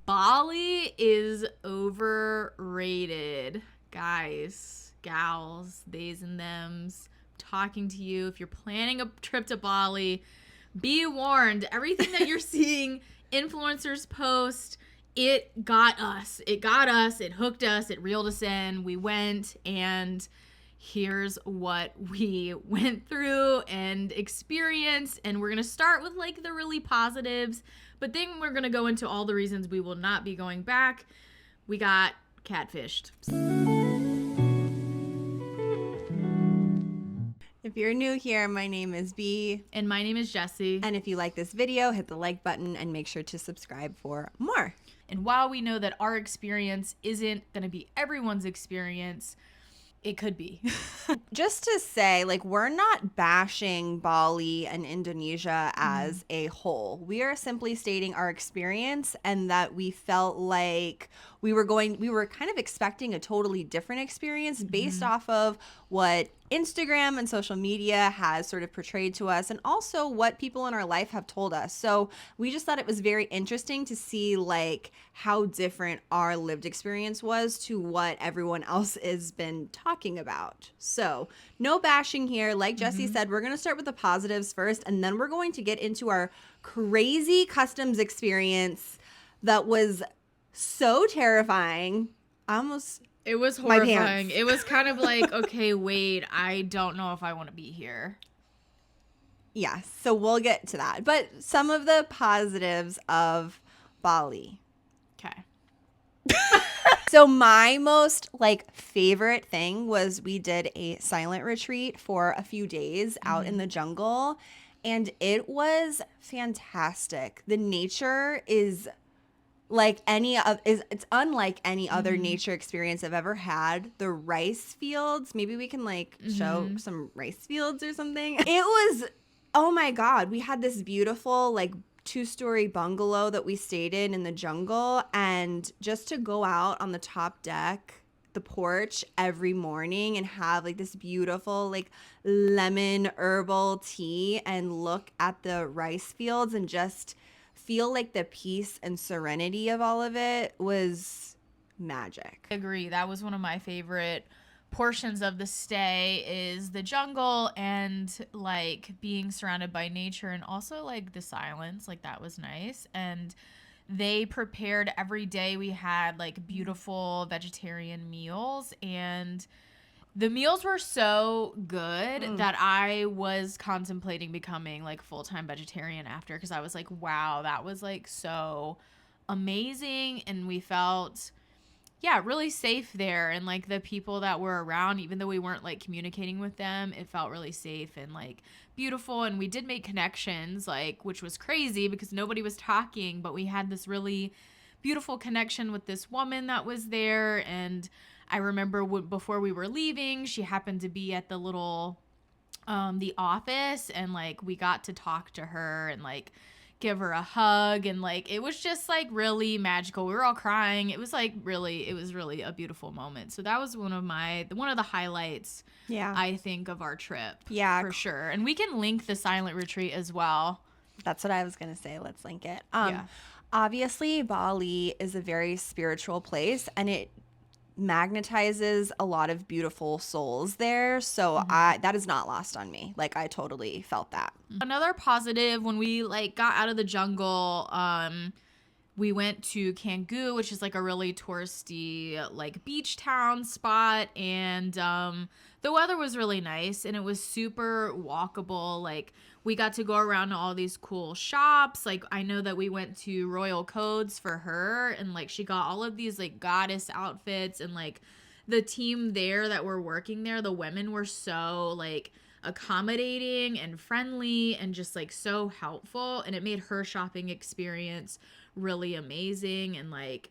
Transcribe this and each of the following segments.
Bali is overrated. Guys, gals, theys and thems, I'm talking to you. If you're planning a trip to Bali, be warned. Everything that you're seeing influencers post, it got us. It got us. It hooked us. It reeled us in. We went, and here's what we went through and experienced. And we're going to start with like the really positives, but then we're going to go into all the reasons we will not be going back. We got catfished. If you're new here, my name is B. And my name is Jessy. And if you like this video, hit the like button and make sure to subscribe for more. And while we know that our experience isn't going to be everyone's experience, it could be. Just to say, like, we're not bashing Bali and Indonesia as a whole. We are simply stating our experience and that we felt like we were kind of expecting a totally different experience based off of what Instagram and social media has sort of portrayed to us and also what people in our life have told us. So we just thought it was very interesting to see like how different our lived experience was to what everyone else has been talking about. So no bashing here. Like Jessy said, we're going to start with the positives first, and then we're going to get into our crazy customs experience that was so terrifying. It was horrifying. It was kind of like, okay, wait, I don't know if I want to be here. Yes, so we'll get to that. But some of the positives of Bali. Okay. So my most like favorite thing was we did a silent retreat for a few days out in the jungle, and it was fantastic. The nature is like it's unlike any other nature experience I've ever had. The rice fields, maybe we can like show some rice fields or something. It was, oh my God, we had this beautiful like 2-story bungalow that we stayed in the jungle, and just to go out on the top deck, the porch every morning and have like this beautiful like lemon herbal tea and look at the rice fields and just feel like the peace and serenity of all of it was magic. I agree. That was one of my favorite portions of the stay, is the jungle and like being surrounded by nature, and also like the silence. Like that was nice. And they prepared every day. We had like beautiful vegetarian meals, and the meals were so good that I was contemplating becoming like full-time vegetarian after, because I was like, wow, that was like so amazing. And we felt really safe there, and like the people that were around, even though we weren't like communicating with them, it felt really safe and like beautiful. And we did make connections, like, which was crazy because nobody was talking, but we had this really beautiful connection with this woman that was there. And I remember before we were leaving, she happened to be at the little the office, and like we got to talk to her and like give her a hug, and like it was just like really magical. We were all crying. It was really a beautiful moment. So that was one of the highlights, I think, of our trip. Yeah, for sure. And we can link the silent retreat as well. That's what I was gonna say. Let's link it. Obviously Bali is a very spiritual place, and it magnetizes a lot of beautiful souls there, so that is not lost on me. Like I totally felt that. Another positive, when we like got out of the jungle, we went to Canggu, which is like a really touristy like beach town spot, and the weather was really nice, and it was super walkable. Like we got to go around to all these cool shops. Like I know that we went to Royal Codes for her, and like she got all of these like goddess outfits, and like the team there that were working there, the women were so like accommodating and friendly and just like so helpful, and it made her shopping experience really amazing. And like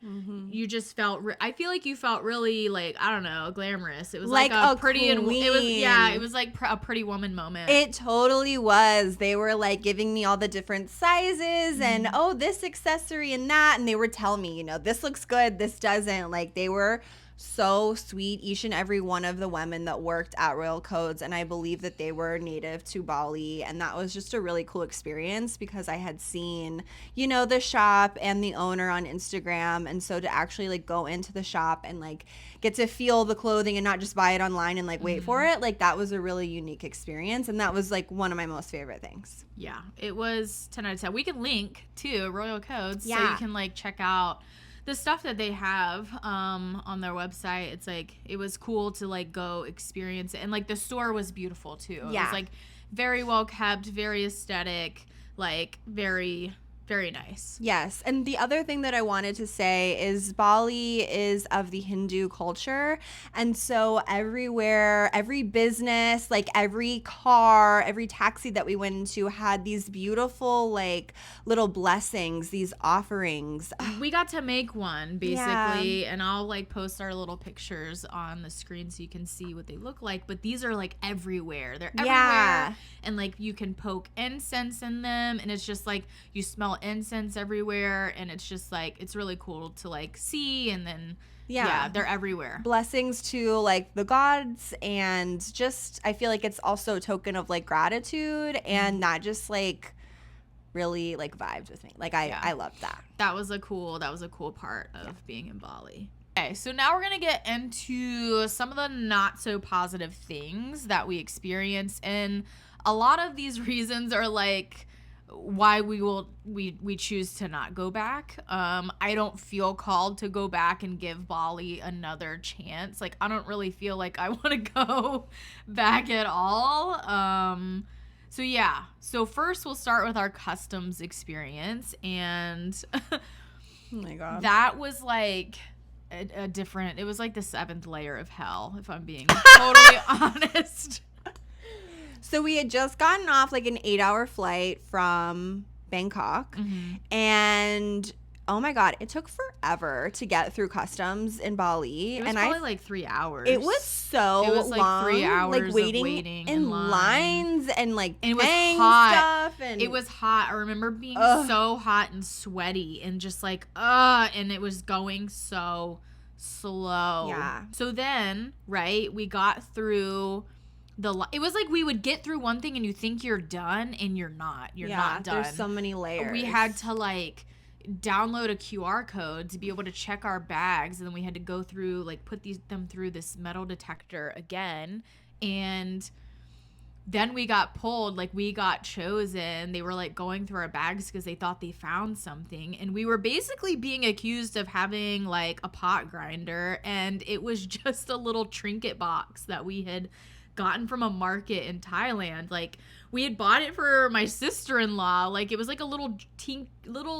you just felt I feel like you felt really like, I don't know, glamorous. It was like a pretty queen. It was like a pretty woman moment. It totally was. They were like giving me all the different sizes and this accessory and that, and they were telling me, you know, this looks good, this doesn't. Like they were so sweet, each and every one of the women that worked at Royal Codes, and I believe that they were native to Bali, and that was just a really cool experience because I had seen, you know, the shop and the owner on Instagram, and so to actually like go into the shop and like get to feel the clothing and not just buy it online and like wait for it, like that was a really unique experience, and that was like one of my most favorite things. Yeah, it was 10 out of 10. We can link to Royal Codes so Yeah. you can like check out the stuff that they have on their website. It's like, it was cool to like go experience it, and like the store was beautiful too. It Yeah. was like very well kept, very aesthetic, like very nice. Yes. And the other thing that I wanted to say is Bali is of the Hindu culture. And so everywhere, every business, like every car, every taxi that we went into had these beautiful, like little blessings, these offerings. We got to make one basically, and I'll like post our little pictures on the screen so you can see what they look like. But these are like everywhere. They're everywhere. Yeah. And like you can poke incense in them, and it's just like you smell incense everywhere, and it's just like, it's really cool to like see. And then yeah, they're everywhere. Blessings to like the gods, and just I feel like it's also a token of like gratitude, and not just like really like vibed with me. Like I loved that. That was a cool part of being in Bali. Okay, so now we're gonna get into some of the not so positive things that we experienced, and a lot of these reasons are like why we choose to not go back. I don't feel called to go back and give Bali another chance. Like, I don't really feel like I want to go back at all. So yeah. So first we'll start with our customs experience, and Oh my god. that was like a different, it was like the 7th layer of hell, if I'm being totally honest. So we had just gotten off like an 8-hour flight from Bangkok, and oh my god, it took forever to get through customs in Bali. It was probably like 3 hours. It was so It was like long, 3 hours like of waiting in lines and like and it was paying hot. stuff. And It was hot. I remember being so hot and sweaty and just like, and it was going so slow. Yeah. So then, right, we got through it was like we would get through one thing and you think you're done, and you're not. You're not done. There's so many layers. We had to like download a QR code to be able to check our bags, and then we had to go through, like, put them through this metal detector again, and then we got pulled, like, we got chosen. They were like going through our bags because they thought they found something, and we were basically being accused of having like a pot grinder, and it was just a little trinket box that we had gotten from a market in Thailand. Like, we had bought it for my sister-in-law. Like, it was like a little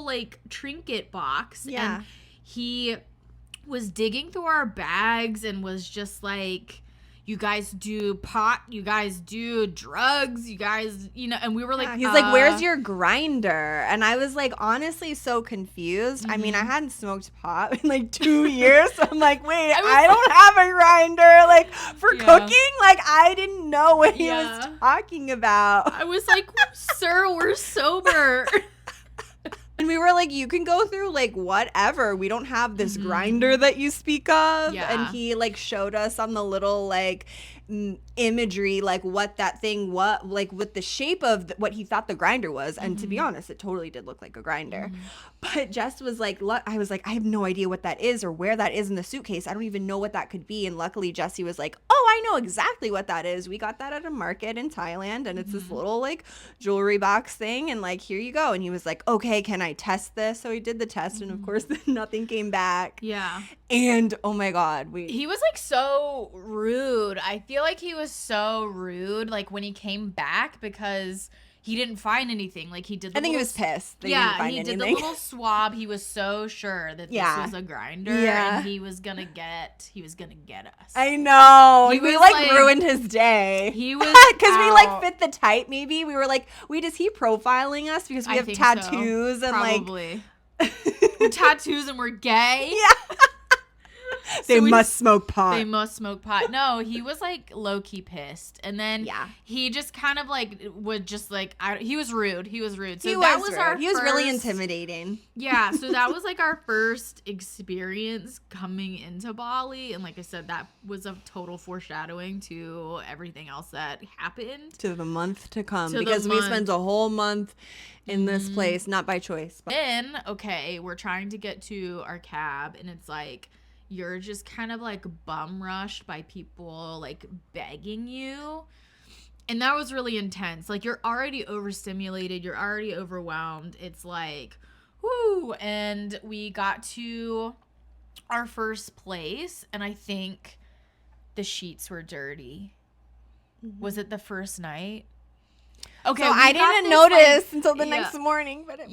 like trinket box. Yeah. And he was digging through our bags and was just like, you guys do pot, you guys do drugs, you guys, you know, and we were like, he's like, where's your grinder? And I was like, honestly, so confused. I mean, I hadn't smoked pot in like 2 years. So I'm like, wait, I don't have a grinder, like, for cooking. Like, I didn't know what he was talking about. I was like, sir, we're sober. And we were like, you can go through like whatever. We don't have this grinder that you speak of. Yeah. And he like showed us on the little like imagery, like what that thing, what like with the shape of what he thought the grinder was. And to be honest, it totally did look like a grinder. But Jess was like, I was like, I have no idea what that is or where that is in the suitcase. I don't even know what that could be. And luckily Jessy was like, oh, I know exactly what that is. We got that at a market in Thailand, and it's this little like jewelry box thing, and like, here you go. And he was like, okay, can I test this? So he did the test, and of course nothing came back. Yeah. And oh my god, he was like so rude. I feel like he was so rude, like, when he came back, because he didn't find anything. Like, he did the I think he was pissed that he didn't find anything. Did the little swab. He was so sure that this was a grinder, and he was gonna get us. I know. He We was like like- ruined his day. He was because we like fit the type. Maybe we were like, wait, is he profiling us because we I have think tattoos so. and Probably. We're tattoos and we're gay. Yeah. They must smoke pot. They must smoke pot. No, he was like low-key pissed. And then he just kind of like would just like, he was rude. He was rude. So he was rude. He was really intimidating. Yeah. So that was like our first experience coming into Bali. And like I said, that was a total foreshadowing to everything else that happened. To the month to come. Because we spent a whole month in this place, not by choice. But then, okay, we're trying to get to our cab, and it's like, you're just kind of like bum rushed by people like begging you. And that was really intense. Like, you're already overstimulated, you're already overwhelmed. It's like, whoo. And we got to our first place, and I think the sheets were dirty. Was it the first night? Okay, so I didn't notice until the next morning. But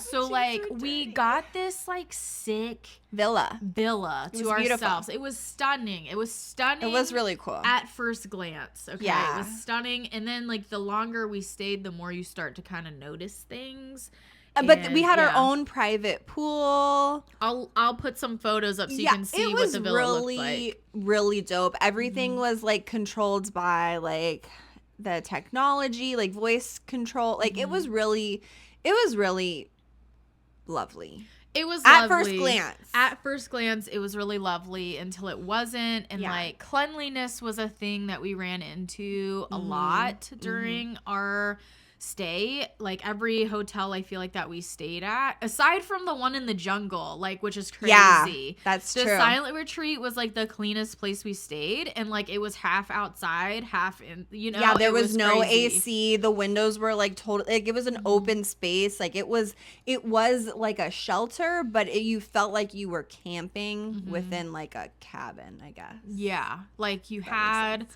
so like we got this like sick villa to ourselves. Beautiful. It was stunning. It was really cool at first glance. Okay, it was stunning, and then like the longer we stayed, the more you start to kind of notice things. But we had our own private pool. I'll put some photos up so you can see what the villa looked like. It was really dope. Everything was like controlled by like the technology, like voice control. Like it was really lovely. It was at lovely. first glance. At first glance, it was really lovely until it wasn't. And like cleanliness was a thing that we ran into a lot during our stay. Like every hotel I feel like that we stayed at, aside from the one in the jungle, like, which is crazy. Yeah, that's true. The silent retreat was like the cleanest place we stayed, and like it was half outside, half in, you know. Yeah, there was no crazy. AC. The windows were like total, like it was an open space. Like it was like a shelter, but you felt like you were camping within like a cabin, I guess. Yeah, like you had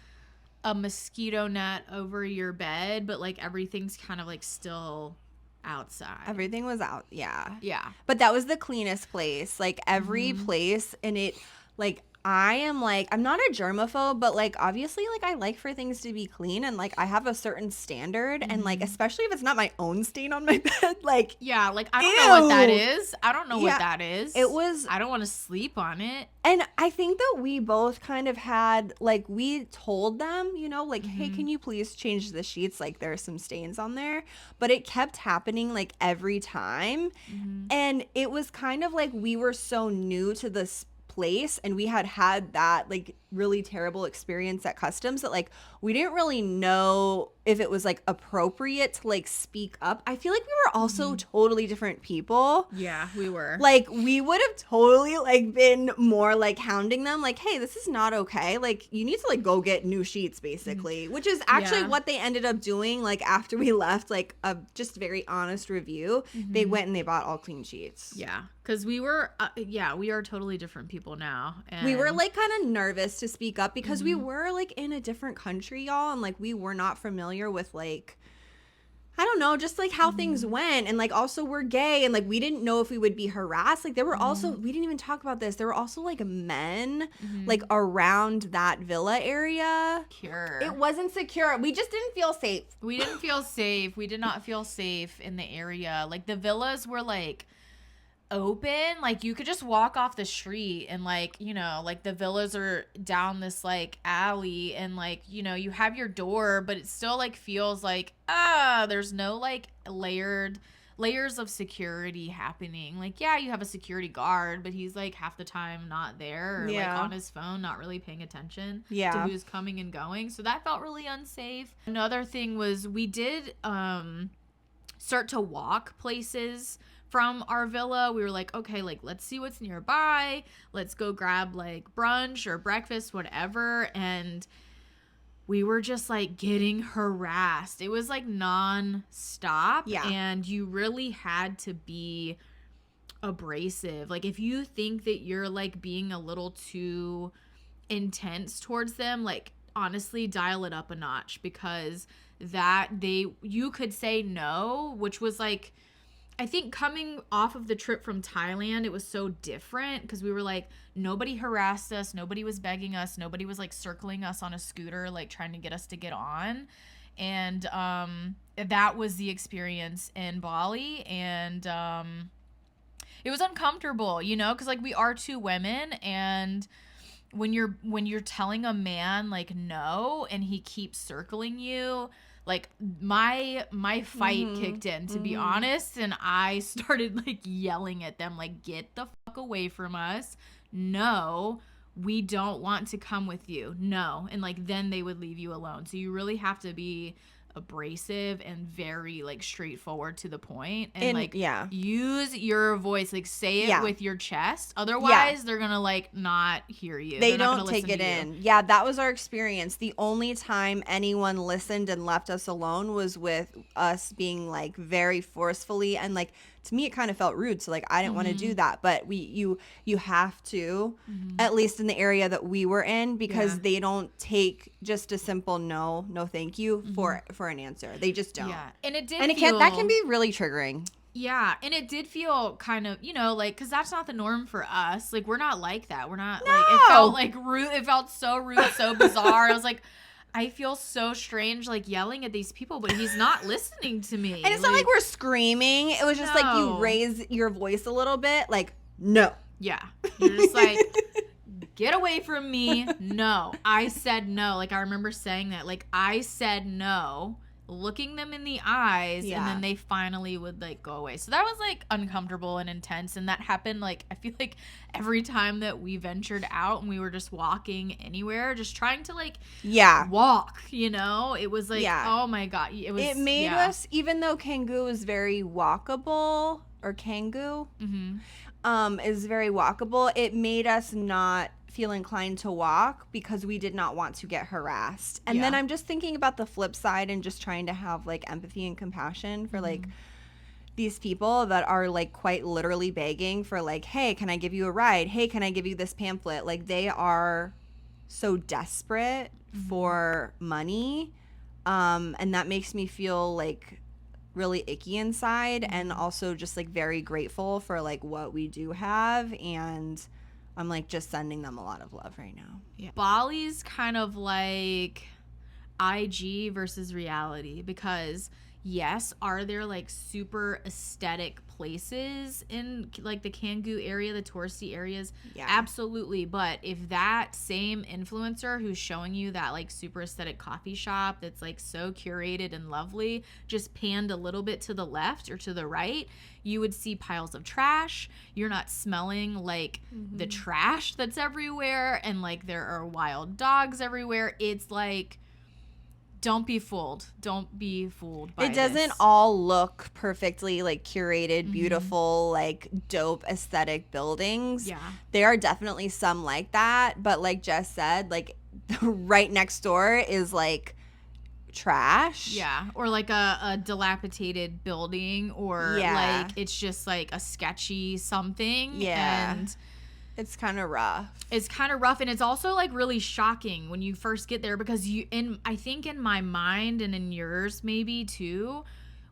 a mosquito net over your bed, but like everything's kind of like still outside. Everything was out. Yeah. But that was the cleanest place. Like every place, and it like I'm not a germaphobe, but like obviously like I like for things to be clean, and like I have a certain standard, and like especially if it's not my own stain on my bed, like like I don't know what that is. I don't know what that is. It was, I don't want to sleep on it. And I think that we both kind of had like, we told them, you know, like, hey, can you please change the sheets? Like there are some stains on there, but it kept happening like every time. And it was kind of like we were so new to this place, and we had that like really terrible experience at customs that like we didn't really know if it was like appropriate to like speak up. I feel like we were also totally different people. Yeah, we were. Like we would have totally like been more like hounding them like, hey, this is not okay. Like you need to like go get new sheets basically, which is actually what they ended up doing. Like after we left, like a just very honest review, they went and they bought all clean sheets. Yeah. Because we were, we are totally different people now. And we were like kind of nervous to speak up because we were like in a different country, y'all. And like we were not familiar with like, I don't know, just like how things went. And like also we're gay, and like we didn't know if we would be harassed. Like there were also, we didn't even talk about this, there were also like men like around that villa area. Secure. It wasn't secure. We just didn't feel safe. We didn't feel safe. We did not feel safe in the area. Like the villas were like open, like you could just walk off the street, and like, you know, like the villas are down this like alley, and like, you know, you have your door, but it still like feels like there's no like layers of security happening. Like, yeah, you have a security guard, but he's like half the time not there, or like on his phone, not really paying attention to who's coming and going. So that felt really unsafe. Another thing was we did start to walk places from our villa. We were like, okay, like let's see what's nearby, let's go grab like brunch or breakfast, whatever. And we were just like getting harassed. It was like non-stop. And you really had to be abrasive. Like if you think that you're like being a little too intense towards them, like honestly dial it up a notch, because you could say no, which was like, I think coming off of the trip from Thailand, it was so different because we were like, nobody harassed us, nobody was begging us, nobody was like circling us on a scooter, like trying to get us to get on. And that was the experience in Bali. And It was uncomfortable, you know, because like we are two women, and when you're telling a man like no, and he keeps circling you, like my fight kicked in, to be honest, and I started like yelling at them like, get the fuck away from us. No, we don't want to come with you. No. And like then they would leave you alone. So you really have to be abrasive and very like straightforward to the point, and like use your voice, like say it with your chest, otherwise they're gonna like not hear you. They don't take it in. Yeah, that was our experience. The only time anyone listened and left us alone was with us being like very forcefully, and like to me it kind of felt rude, so like I didn't want to do that, but you have to, at least in the area that we were in, because they don't take just a simple no thank you for an answer. They just don't. Yeah. And that can be really triggering. Yeah, and it did feel kind of, you know, like, because that's not the norm for us. Like, we're not like that. We're not, like, it felt, like, rude. It felt so rude, so bizarre. I was like, I feel so strange, like, yelling at these people, but he's not listening to me. And it's not like we're screaming. It was just, like, you raise your voice a little bit, like, no. Yeah. You're just like, get away from me. No. I said no. Like, I remember saying that. Like, I said no, looking them in the eyes, and then they finally would like go away. So that was like uncomfortable and intense, and that happened like, I feel like every time that we ventured out and we were just walking anywhere, just trying to like walk, you know, it was like oh my god, it made us, even though Canggu is very walkable, or Canggu is very walkable, it made us not feel inclined to walk because we did not want to get harassed. And then I'm just thinking about the flip side and just trying to have like empathy and compassion for like these people that are like quite literally begging for like, hey, can I give you a ride? Hey, can I give you this pamphlet? Like they are so desperate for money. And that makes me feel like really icky inside, and also just like very grateful for like what we do have, and I'm like just sending them a lot of love right now. Yeah. Bali's kind of like IG versus reality, because yes, are there like super aesthetic places in like the Canggu area, the touristy areas? Yeah. Absolutely. But if that same influencer who's showing you that like super aesthetic coffee shop that's like so curated and lovely just panned a little bit to the left or to the right, you would see piles of trash. You're not smelling like the trash that's everywhere, and like there are wild dogs everywhere. It's like, don't be fooled. Don't be fooled by it. Doesn't all look perfectly like curated, beautiful, like dope aesthetic buildings. Yeah. There are definitely some like that, but like Jess said, like right next door is like trash. Yeah. Or like a dilapidated building, or like it's just like a sketchy something. Yeah. And it's kind of rough. It's kind of rough, and it's also like really shocking when you first get there, because I think in my mind, and in yours maybe too,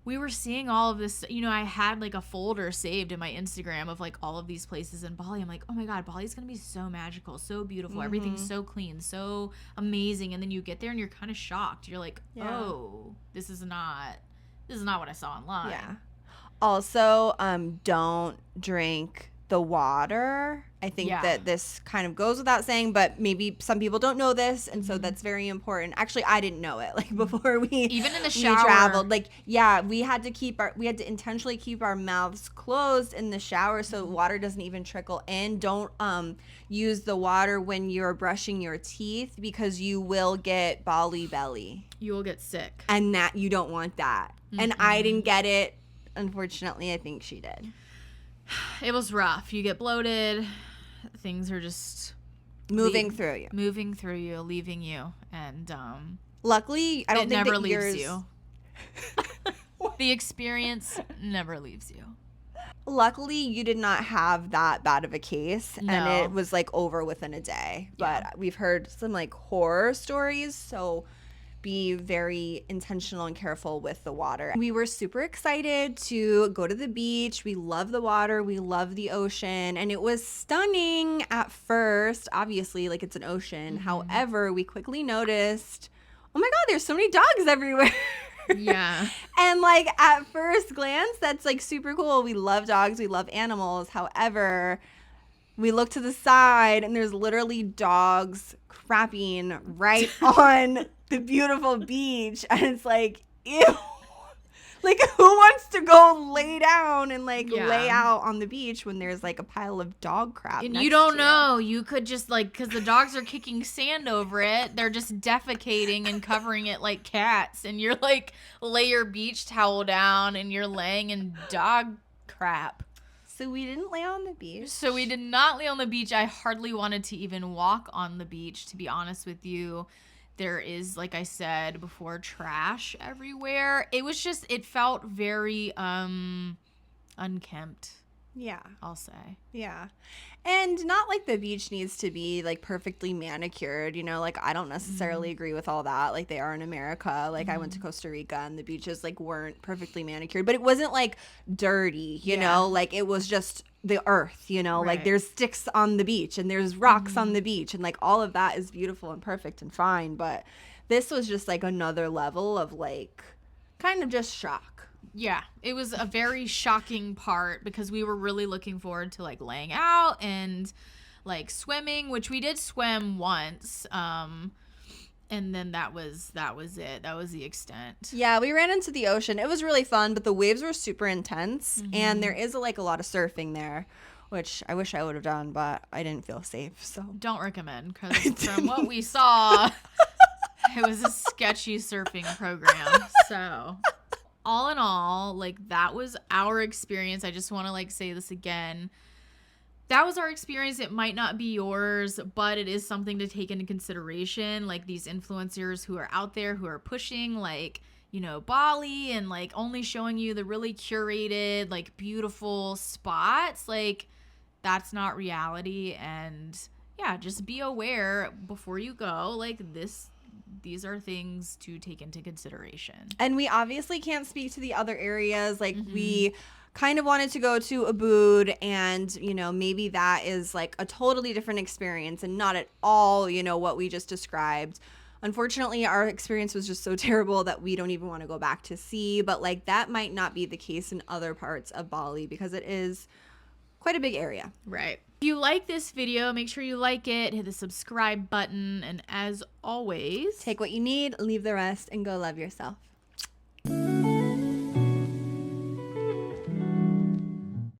we were seeing all of this, you know, I had like a folder saved in my Instagram of like all of these places in Bali. I'm like, oh my God, Bali's going to be so magical, so beautiful. Everything's so clean, so amazing. And then you get there and you're kind of shocked. You're like, oh, this is not what I saw online. Yeah. Also, don't drink the water. I think that this kind of goes without saying, but maybe some people don't know this, and so that's very important. Actually, I didn't know it. Like before we even in the shower, we traveled. Like we had to intentionally keep our mouths closed in the shower so water doesn't even trickle in. Don't use the water when you're brushing your teeth, because you will get Bali belly. You will get sick, and that you don't want that. And I didn't get it. Unfortunately, I think she did. It was rough. You get bloated. Things are just moving through you, leaving you, and luckily, I don't think never leaves you. The experience never leaves you. Luckily, you did not have that bad of a case, and it was like over within a day. But we've heard some like horror stories, so be very intentional and careful with the water. We were super excited to go to the beach. We love the water. We love the ocean. And it was stunning at first. Obviously, like it's an ocean. However, we quickly noticed, oh my God, there's so many dogs everywhere. Yeah. And like at first glance, that's like super cool. We love dogs, we love animals. However, we look to the side and there's literally dogs crapping right on the beautiful beach. And it's like, ew. Like, who wants to go lay down and like lay out on the beach when there's like a pile of dog crap? And next you don't to know. You could just like, because the dogs are kicking sand over it. They're just defecating and covering it like cats. And you're like, lay your beach towel down and you're laying in dog crap. So we didn't lay on the beach. So we did not lay on the beach. I hardly wanted to even walk on the beach, to be honest with you. There is, like I said before, trash everywhere. It was just, it felt very unkempt. Yeah. I'll say. Yeah. And not like the beach needs to be like perfectly manicured, you know, like I don't necessarily agree with all that. Like they are in America. Like I went to Costa Rica and the beaches like weren't perfectly manicured, but it wasn't like dirty, you know, like it was just the earth, you know, like there's sticks on the beach and there's rocks on the beach and like all of that is beautiful and perfect and fine. But this was just like another level of like kind of just shock. Yeah, it was a very shocking part because we were really looking forward to like laying out and like swimming, which we did swim once. And then that was it. That was the extent. Yeah, we ran into the ocean. It was really fun, but the waves were super intense and there is like a lot of surfing there, which I wish I would have done, but I didn't feel safe. So don't recommend because from what we saw, it was a sketchy surfing program. So all in all, like that was our experience. I just want to like say this again. That was our experience. It might not be yours, but it is something to take into consideration. Like these influencers who are out there who are pushing like, you know, Bali and like only showing you the really curated, like beautiful spots. Like that's not reality. And yeah, just be aware before you go. Like these are things to take into consideration. And we obviously can't speak to the other areas. Like we kind of wanted to go to Ubud and, you know, maybe that is like a totally different experience and not at all, you know, what we just described. Unfortunately, our experience was just so terrible that we don't even want to go back to see. But like that might not be the case in other parts of Bali because it is quite a big area. Right. If you like this video, make sure you like it, hit the subscribe button, and as always, take what you need, leave the rest, and go love yourself.